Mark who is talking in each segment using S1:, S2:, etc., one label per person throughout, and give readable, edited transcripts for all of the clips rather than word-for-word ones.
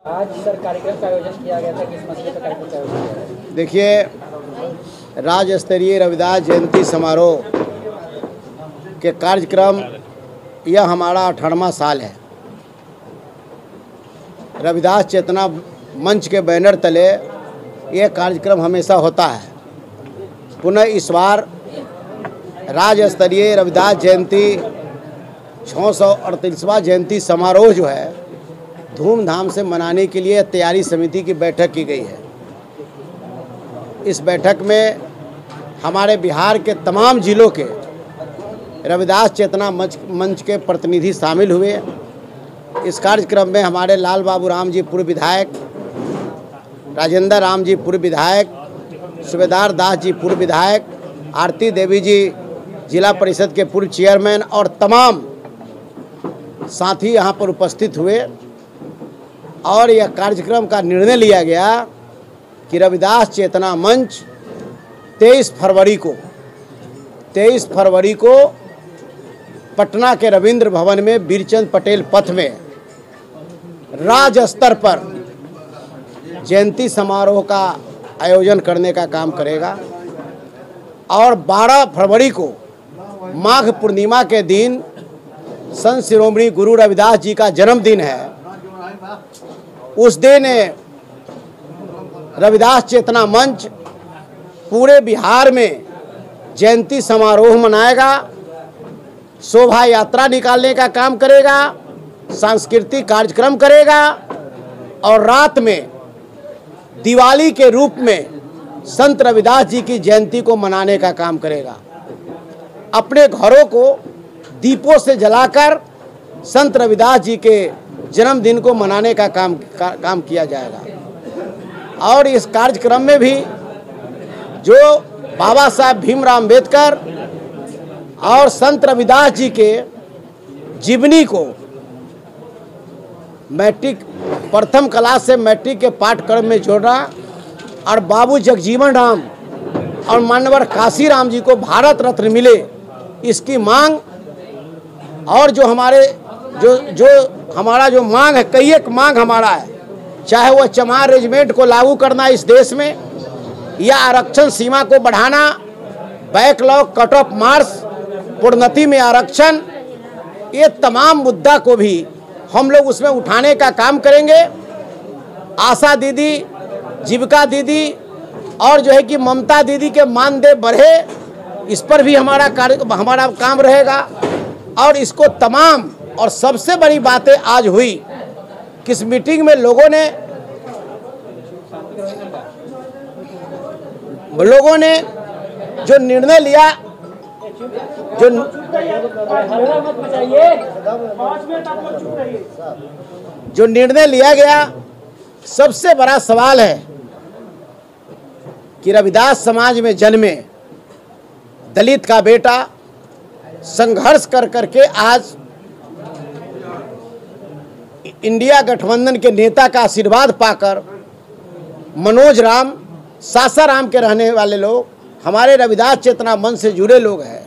S1: आज सर कार्यक्रम का आयोजन किया गया था, किस मसले पर कार्यक्रम का आयोजन किया गया?
S2: देखिए, राज्य स्तरीय रविदास जयंती समारोह के कार्यक्रम यह हमारा 18वां साल है। रविदास चेतना मंच के बैनर तले ये कार्यक्रम हमेशा होता है। पुनः इस बार राज्य स्तरीय रविदास जयंती 638वां जयंती समारोह जो है धूमधाम से मनाने के लिए तैयारी समिति की बैठक की गई है। इस बैठक में हमारे बिहार के तमाम जिलों के रविदास चेतना मंच के प्रतिनिधि शामिल हुए। इस कार्यक्रम में हमारे लाल बाबू राम जी पूर्व विधायक, राजेंद्र राम जी पूर्व विधायक, सूबेदार दास जी पूर्व विधायक, आरती देवी जी जिला परिषद के पूर्व चेयरमैन और तमाम साथी यहाँ पर उपस्थित हुए। और यह कार्यक्रम का निर्णय लिया गया कि रविदास चेतना मंच 23 फरवरी को पटना के रविंद्र भवन में बीरचंद पटेल पथ में राज्य स्तर पर जयंती समारोह का आयोजन करने का काम करेगा। और 12 फरवरी को माघ पूर्णिमा के दिन संत शिरोमणि गुरु रविदास जी का जन्मदिन है। उस दिन रविदास चेतना मंच पूरे बिहार में जयंती समारोह मनाएगा, शोभा यात्रा निकालने का काम करेगा, सांस्कृतिक कार्यक्रम करेगा और रात में दिवाली के रूप में संत रविदास जी की जयंती को मनाने का काम करेगा। अपने घरों को दीपों से जलाकर संत रविदास जी के जन्मदिन को मनाने का काम किया जाएगा। और इस कार्यक्रम में भी जो बाबा साहब भीमराव अम्बेडकर और संत रविदास जी के जीवनी को मैट्रिक प्रथम क्लास से मैट्रिक के पाठ्यक्रम में जोड़ना और बाबू जगजीवन राम और मानवर काशीराम जी को भारत रत्न मिले, इसकी मांग और जो हमारा जो मांग है, कई एक मांग हमारा है, चाहे वो चमार रेजिमेंट को लागू करना इस देश में या आरक्षण सीमा को बढ़ाना, बैकलॉग कट ऑफ मार्क्स, प्रोन्नति में आरक्षण, ये तमाम मुद्दा को भी हम लोग उसमें उठाने का काम करेंगे। आशा दीदी, जीविका दीदी और जो है कि ममता दीदी के मानदेय बढ़े, इस पर भी हमारा काम रहेगा। और इसको तमाम और सबसे बड़ी बातें आज हुई किस मीटिंग में लोगों ने जो निर्णय लिया, जो निर्णय लिया गया, सबसे बड़ा सवाल है कि रविदास समाज में जन्मे दलित का बेटा संघर्ष कर करके आज इंडिया गठबंधन के नेता का आशीर्वाद पाकर मनोज राम, सासाराम के रहने वाले लोग, हमारे रविदास चेतना मंच से जुड़े लोग हैं,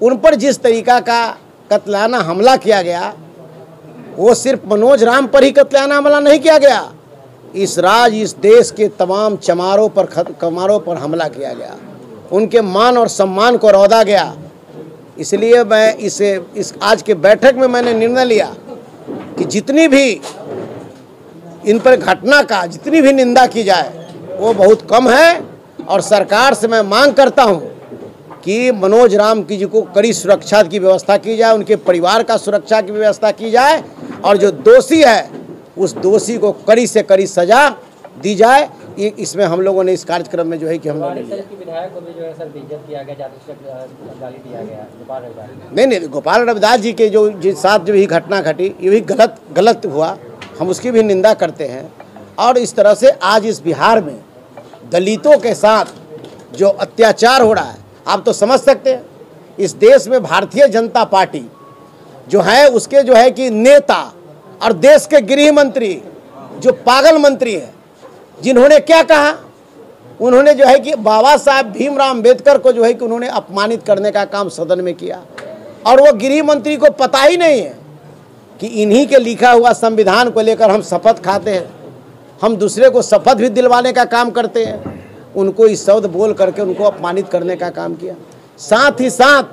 S2: उन पर जिस तरीका का कत्लाना हमला किया गया, वो सिर्फ मनोज राम पर ही कत्लाना हमला नहीं किया गया, इस देश के तमाम कमारों पर हमला किया गया, उनके मान और सम्मान को रौंदा गया। इसलिए मैं इस आज के बैठक में मैंने निर्णय लिया कि जितनी भी इन पर घटना का जितनी भी निंदा की जाए वो बहुत कम है। और सरकार से मैं मांग करता हूं कि मनोज राम जी को कड़ी सुरक्षा की व्यवस्था की जाए, उनके परिवार का सुरक्षा की व्यवस्था की जाए और जो दोषी है उस दोषी को कड़ी से कड़ी सजा दी जाए। ये इसमें हम लोगों ने इस कार्यक्रम में जो है कि हम लोगों ने
S1: विधायक को भी जो है सर बेइज्जत किया गया, गाली दिया गया गोपाल रविदास।
S2: नहीं, गोपाल रविदास जी के जिस साथ जो ही घटना घटी, ये भी गलत हुआ, हम उसकी भी निंदा करते हैं। और इस तरह से आज इस बिहार में दलितों के साथ जो अत्याचार हो रहा है, आप तो समझ सकते हैं। इस देश में भारतीय जनता पार्टी जो है उसके जो है कि नेता और देश के गृह मंत्री जो पागल मंत्री है, जिन्होंने क्या कहा, उन्होंने जो है कि बाबा साहब भीमराव अम्बेडकर को जो है कि उन्होंने अपमानित करने का काम सदन में किया। और वो गृह मंत्री को पता ही नहीं है कि इन्हीं के लिखा हुआ संविधान को लेकर हम शपथ खाते हैं, हम दूसरे को शपथ भी दिलवाने का काम करते हैं, उनको इस शब्द बोल करके उनको अपमानित करने का काम किया। साथ ही साथ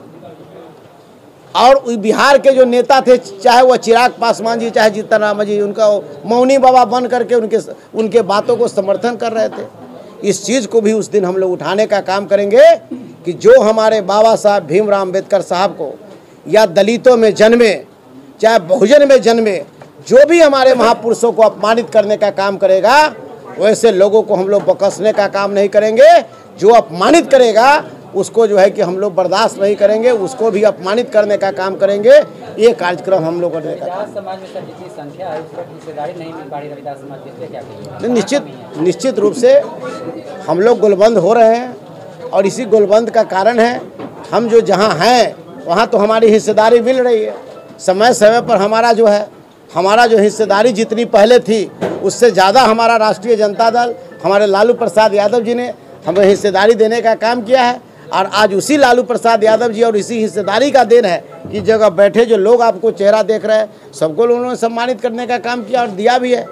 S2: और बिहार के जो नेता थे, चाहे वह चिराग पासवान जी, चाहे जीतन राम जी, उनका मौनी बाबा बन करके उनके बातों को समर्थन कर रहे थे। इस चीज़ को भी उस दिन हम लोग उठाने का काम करेंगे कि जो हमारे बाबा साहब भीमराव अम्बेडकर साहब को या दलितों में जन्मे, चाहे बहुजन में जन्मे, जो भी हमारे महापुरुषों को अपमानित करने का काम करेगा, वैसे लोगों को हम लोग बकसने का काम नहीं करेंगे। जो अपमानित करेगा उसको जो है कि हम लोग बर्दाश्त नहीं करेंगे, उसको भी अपमानित करने का काम करेंगे। ये कार्यक्रम हम लोग करने का।
S1: रविदास समाज में सर जितनी संख्या है, उसका हिस्सेदारी नहीं मिल पा रही रविदास समाज के लिए, क्या कहेंगे?
S2: निश्चित रूप से हम लोग गोलबंद हो रहे हैं और इसी गोलबंद का कारण है, हम जो जहाँ हैं वहाँ तो हमारी हिस्सेदारी मिल रही है। समय समय पर हमारा जो हिस्सेदारी जितनी पहले थी उससे ज़्यादा हमारा राष्ट्रीय जनता दल, हमारे लालू प्रसाद यादव जी ने हमें हिस्सेदारी देने का काम किया है। और आज उसी लालू प्रसाद यादव जी और इसी हिस्सेदारी का देन है कि जगह बैठे जो लोग आपको चेहरा देख रहे हैं, सबको उन्होंने सम्मानित करने का काम किया और दिया भी है।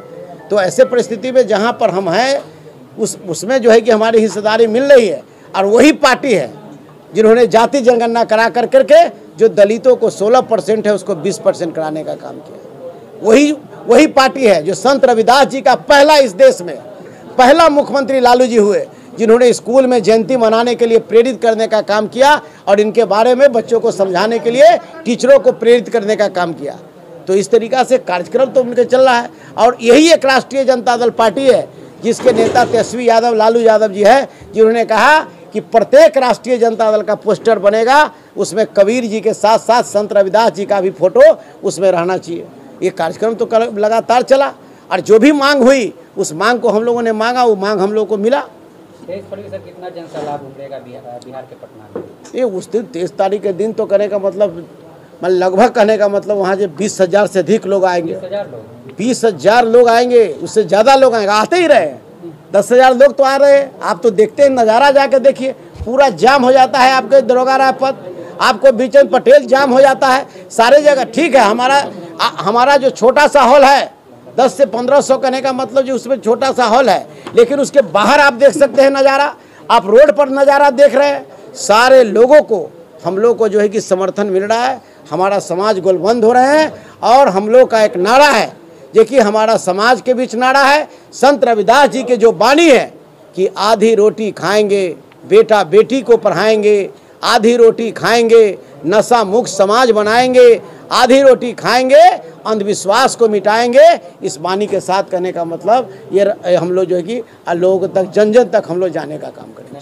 S2: तो ऐसे परिस्थिति में जहाँ पर हम हैं उसमें जो है कि हमारी हिस्सेदारी मिल रही है। और वही पार्टी है जिन्होंने जाति जनगणना करा करके जो दलितों को 16% है उसको 20% कराने का काम किया। वही पार्टी है जो संत रविदास जी का पहला, इस देश में पहला मुख्यमंत्री लालू जी हुए, जिन्होंने स्कूल में जयंती मनाने के लिए प्रेरित करने का काम किया और इनके बारे में बच्चों को समझाने के लिए टीचरों को प्रेरित करने का काम किया। तो इस तरीक़ा से कार्यक्रम तो उनके चल रहा है। और यही एक राष्ट्रीय जनता दल पार्टी है जिसके नेता तेजस्वी यादव, लालू यादव जी है, जिन्होंने कहा कि प्रत्येक राष्ट्रीय जनता दल का पोस्टर बनेगा, उसमें कबीर जी के साथ साथ संत रविदास जी का भी फोटो उसमें रहना चाहिए। ये कार्यक्रम तो लगातार चला और जो भी मांग हुई उस मांग को हम लोगों ने मांगा, वो मांग हम लोगों को मिला।
S1: 23 फरवरी से कितना जनसैलाब उमड़ेगा बिहार के पटना में?
S2: ये उस दिन 23 तारीख के दिन तो करने का मतलब लगभग कहने का मतलब वहाँ जो 20,000 से अधिक लोग आएंगे। 20,000 लोग आएंगे, उससे ज़्यादा लोग आएंगे, आते ही रहे। 10,000 लोग तो आ रहे हैं। आप तो देखते हैं, नज़ारा जाके देखिए, पूरा जाम हो जाता है। आपके दरोगा राय पथ, आपको बीचन पटेल जाम हो जाता है सारे जगह। ठीक है, हमारा जो छोटा सा हॉल है 10 से 1500 कहने का मतलब जो उसमें छोटा सा हॉल है, लेकिन उसके बाहर आप देख सकते हैं नज़ारा, आप रोड पर नज़ारा देख रहे हैं। सारे लोगों को, हम लोग को जो है कि समर्थन मिल रहा है। हमारा समाज गोलबंद हो रहे हैं और हम लोग का एक नारा है जो कि हमारा समाज के बीच नारा है, संत रविदास जी के जो बानी है कि आधी रोटी खाएंगे, बेटा बेटी को पढ़ाएंगे, आधी रोटी खाएंगे, नशा मुक्त समाज बनाएंगे, आधी रोटी खाएंगे, अंधविश्वास को मिटाएंगे। इस बानी के साथ कहने का मतलब ये हम लोग जो है कि लोगों तक, जन जन तक हम लोग जाने का काम करेंगे।